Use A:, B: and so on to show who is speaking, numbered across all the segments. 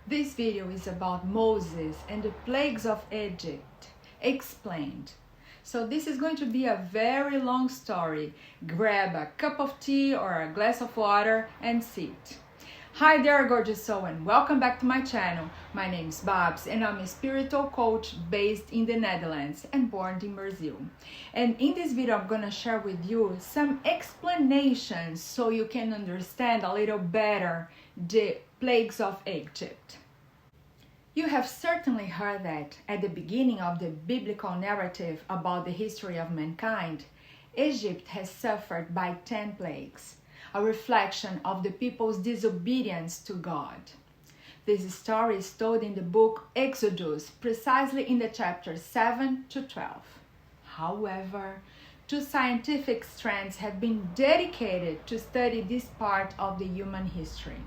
A: This video is about Moses and the plagues of Egypt explained. So this is going to be a very long story. Grab a cup of tea or a glass of water and sit. Hi there, gorgeous soul, and welcome back to my channel. My name is Babs and I'm a spiritual coach based in the Netherlands and born in Brazil. And in this video I'm going to share with you some explanations so you can understand a little better the plagues of Egypt. You have certainly heard that at the beginning of the biblical narrative about the history of mankind, Egypt has suffered by 10 plagues, a reflection of the people's disobedience to God. This story is told in the book Exodus, precisely in the chapters 7 to 12. However, two scientific strands have been dedicated to study this part of the human history.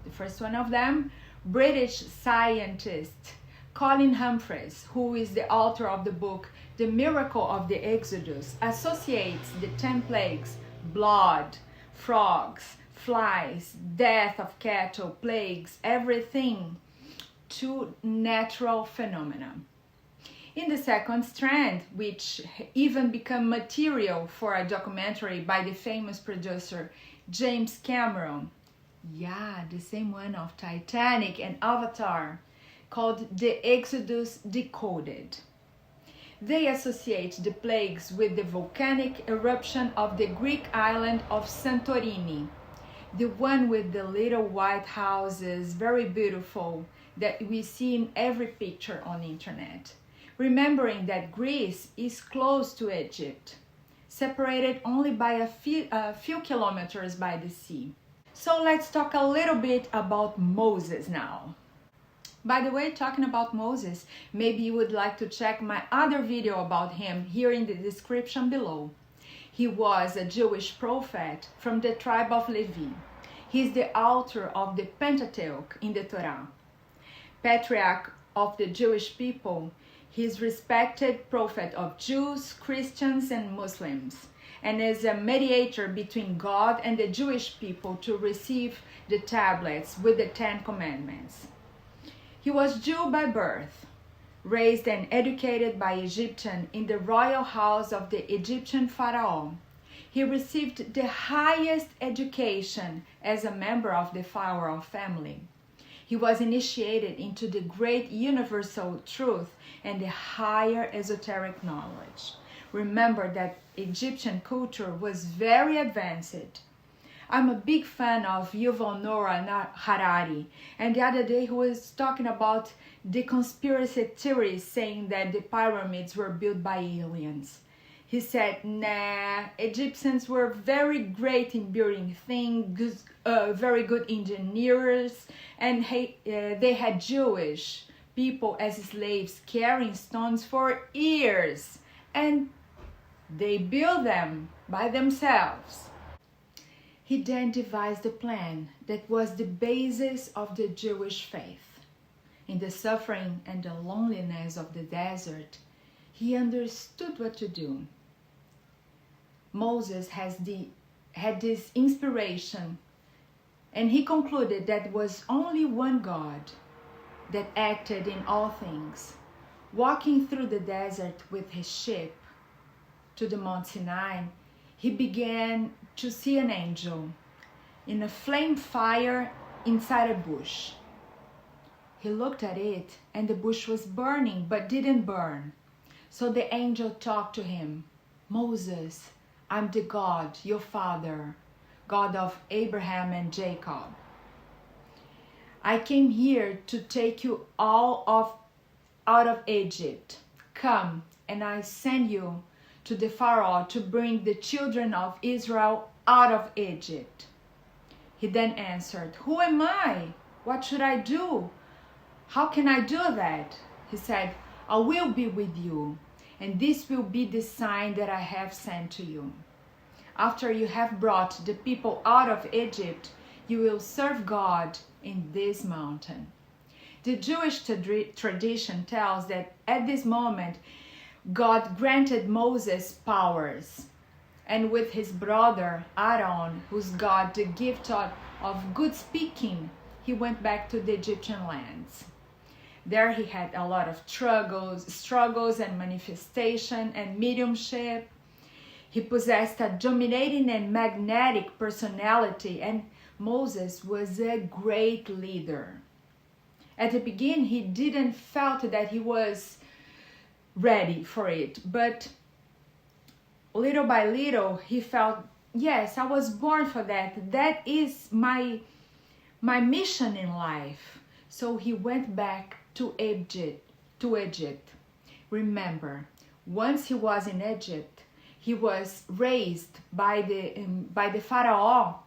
A: The first one of them, British scientist Colin Humphreys, who is the author of the book The Miracle of the Exodus, associates the 10 plagues, blood, frogs, flies, death of cattle, plagues, everything, to natural phenomena. In the second strand, which even became material for a documentary by the famous producer James Cameron, the same one of Titanic and Avatar, called The Exodus Decoded. They associate the plagues with the volcanic eruption of the Greek island of Santorini, the one with the little white houses, very beautiful, that we see in every picture on the internet. Remembering that Greece is close to Egypt, separated only by a few kilometers by the sea. So let's talk a little bit about Moses now. By the way, talking about Moses, maybe you would like to check my other video about him here in the description below. He was a Jewish prophet from the tribe of Levi. He is the author of the Pentateuch in the Torah. Patriarch of the Jewish people, he is respected prophet of Jews, Christians, and Muslims, and is a mediator between God and the Jewish people to receive the tablets with the 10 commandments. He was Jew by birth, raised and educated by Egyptian in the royal house of the Egyptian pharaoh. He received the highest education as a member of the pharaoh family. He was initiated into the great universal truth and the higher esoteric knowledge. Remember that Egyptian culture was very advanced. I'm a big fan of Yuval Noah Harari, and the other day he was talking about the conspiracy theories saying that the pyramids were built by aliens. He said, Egyptians were very great in building things, very good engineers, and they had Jewish people as slaves carrying stones for years, and they built them by themselves. He then devised a plan that was the basis of the Jewish faith. In the suffering and the loneliness of the desert, he understood what to do. Moses had this inspiration, and he concluded that there was only one God that acted in all things. Walking through the desert with his sheep to the Mount Sinai, he began to see an angel in a flame fire inside a bush. He looked at it and the bush was burning but didn't burn. So the angel talked to him, "Moses, I'm the God, your father, God of Abraham and Jacob. I came here to take you out of Egypt. Come, and I send you to the Pharaoh to bring the children of Israel out of Egypt." He then answered, "Who am I? What should I do? How can I do that?" He said, "I will be with you, and this will be the sign that I have sent to you. After you have brought the people out of Egypt, you will serve God in this mountain." The Jewish tradition tells that at this moment, God granted Moses powers, and with his brother Aaron, whose God the gift of good speaking, he went back to the Egyptian lands. There he had a lot of struggles and manifestation and mediumship. He possessed a dominating and magnetic personality, and Moses was a great leader. At the beginning, he didn't felt that he was ready for it, but little by little, he felt, yes, I was born for that. That is my mission in life. So he went back to Egypt. Remember, once he was in Egypt, he was raised by the Pharaoh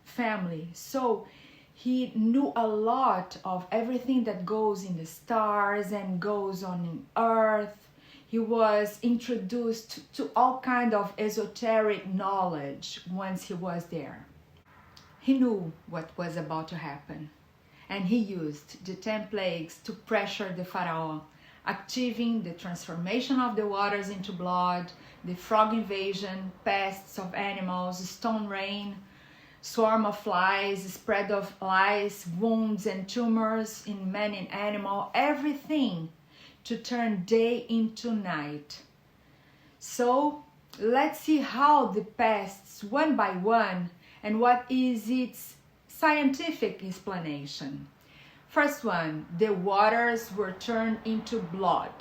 A: family. So he knew a lot of everything that goes in the stars and goes on in earth. He was introduced to all kind of esoteric knowledge once he was there. He knew what was about to happen, and he used the 10 plagues to pressure the Pharaoh, achieving the transformation of the waters into blood, the frog invasion, pests of animals, stone rain, swarm of flies, spread of lice, wounds and tumors in man and animal, everything to turn day into night. So let's see how the pests, one by one, and what is its scientific explanation. First one, the waters were turned into blood.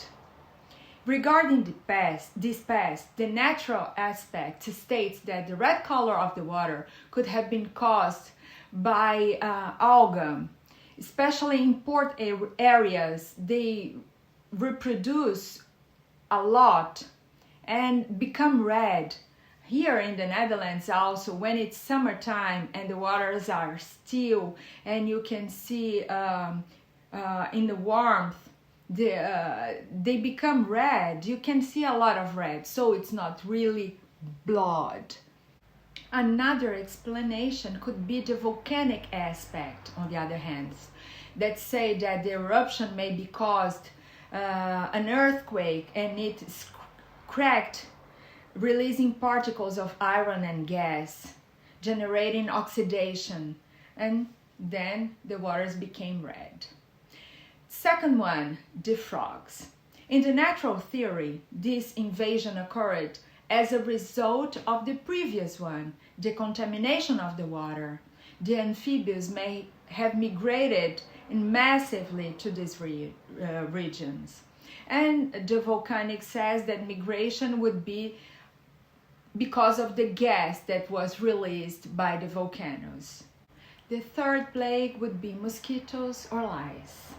A: Regarding this pest, the natural aspect states that the red color of the water could have been caused by algae, especially in port areas. They reproduce a lot and become red. Here in the Netherlands also, when it's summertime and the waters are still and you can see in the warmth, they become red. You can see a lot of red, so it's not really blood. Another explanation could be the volcanic aspect, on the other hand, that say that the eruption may be caused an earthquake and it cracked, releasing particles of iron and gas, generating oxidation, and then the waters became red. Second one, the frogs. In the natural theory, this invasion occurred as a result of the previous one, the contamination of the water. The amphibians may have migrated massively to these regions. And the volcanic says that migration would be because of the gas that was released by the volcanoes. The third plague would be mosquitoes or lice.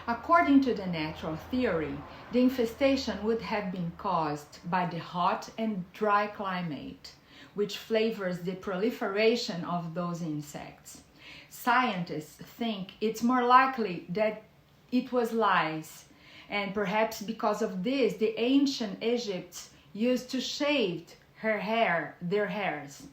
A: According to the natural theory, the infestation would have been caused by the hot and dry climate, which favors the proliferation of those insects. Scientists think it's more likely that it was lice, and perhaps because of this, the ancient Egyptians used to shave their hairs.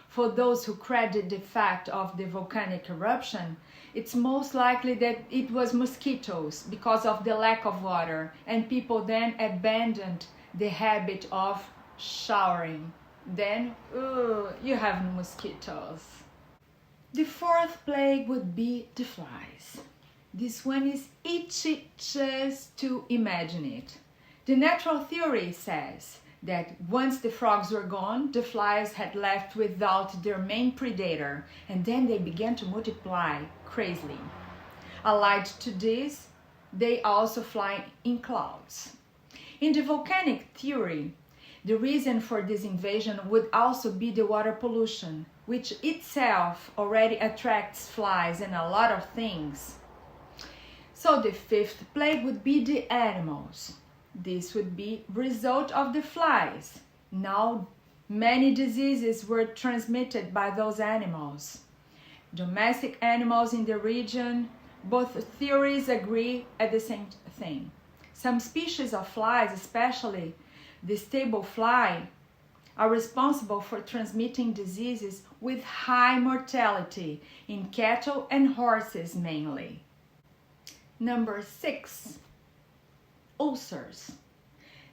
A: For those who credit the fact of the volcanic eruption, it's most likely that it was mosquitoes because of the lack of water, and people then abandoned the habit of showering. Then, you have mosquitoes. The fourth plague would be the flies. This one is itchy just to imagine it. The natural theory says that once the frogs were gone, the flies had left without their main predator, and then they began to multiply crazily. Allied to this, they also fly in clouds. In the volcanic theory, the reason for this invasion would also be the water pollution, which itself already attracts flies and a lot of things. So the fifth plague would be the animals. This would be result of the flies. Now, many diseases were transmitted by those animals. Domestic animals in the region, both theories agree at the same thing. Some species of flies, especially the stable fly, are responsible for transmitting diseases with high mortality in cattle and horses mainly. Number 6. Ulcers.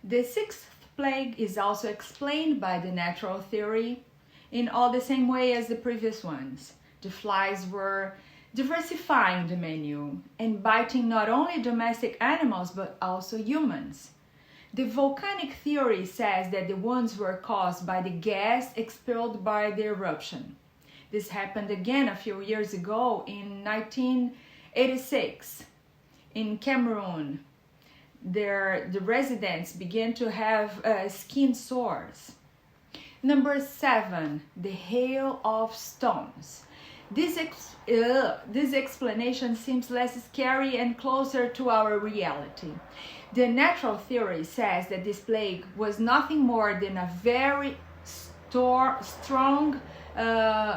A: The sixth plague is also explained by the natural theory in all the same way as the previous ones. The flies were diversifying the menu and biting not only domestic animals but also humans. The volcanic theory says that the wounds were caused by the gas expelled by the eruption. This happened again a few years ago in 1986 in Cameroon. The residents began to have skin sores. Number 7, the hail of stones. This explanation seems less scary and closer to our reality. The natural theory says that this plague was nothing more than a very strong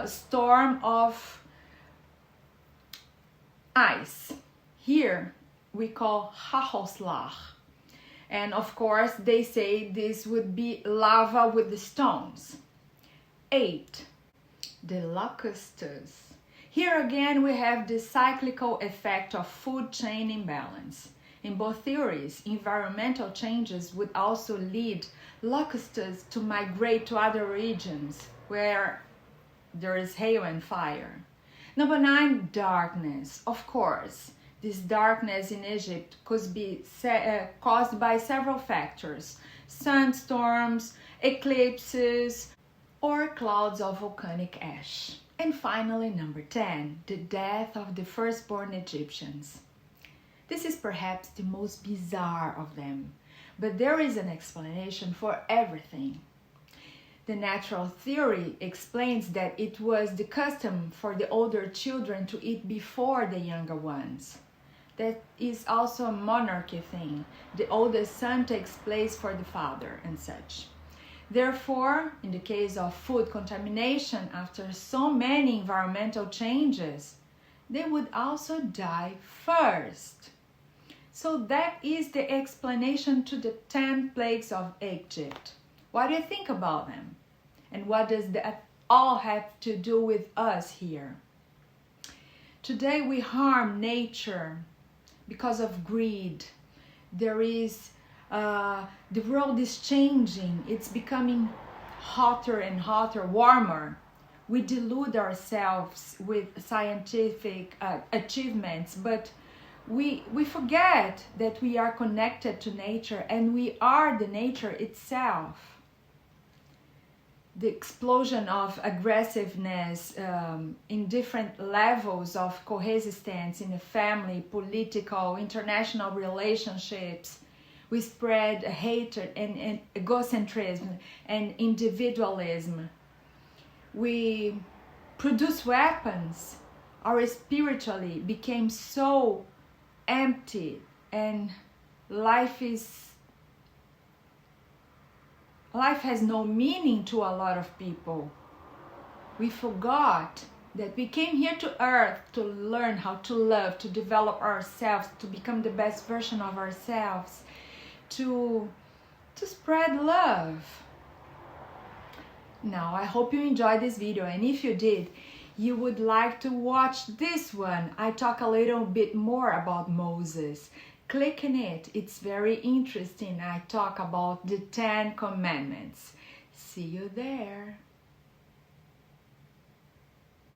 A: storm of ice. Here we call hagelslag. And of course they say this would be lava with the stones. 8. The locusts. Here again we have the cyclical effect of food chain imbalance. In both theories, environmental changes would also lead locusts to migrate to other regions where there is hail and fire. Number 9, darkness. Of course, this darkness in Egypt could be caused by several factors: sunstorms, eclipses, or clouds of volcanic ash. And finally, number 10, the death of the firstborn Egyptians. This is perhaps the most bizarre of them, but there is an explanation for everything. The natural theory explains that it was the custom for the older children to eat before the younger ones. That is also a monarchy thing. The oldest son takes place for the father and such. Therefore, in the case of food contamination after so many environmental changes, they would also die first. So that is the explanation to the 10 plagues of Egypt. What do you think about them? And what does that all have to do with us here? Today we harm nature because of greed. The world is changing. It's becoming hotter and hotter, warmer. We delude ourselves with scientific achievements, but we forget that we are connected to nature and we are the nature itself. The explosion of aggressiveness in different levels of coexistence in the family, political, international relationships. We spread hatred and egocentrism and individualism. We produce weapons. Our spirituality became so empty, and life has no meaning to a lot of people. We forgot that we came here to earth to learn how to love, to develop ourselves, to become the best version of ourselves, to spread love. Now, I hope you enjoyed this video, and if you did, you would like to watch this one. I talk a little bit more about Moses. Click on it, it's very interesting. I talk about the 10 commandments. See you there.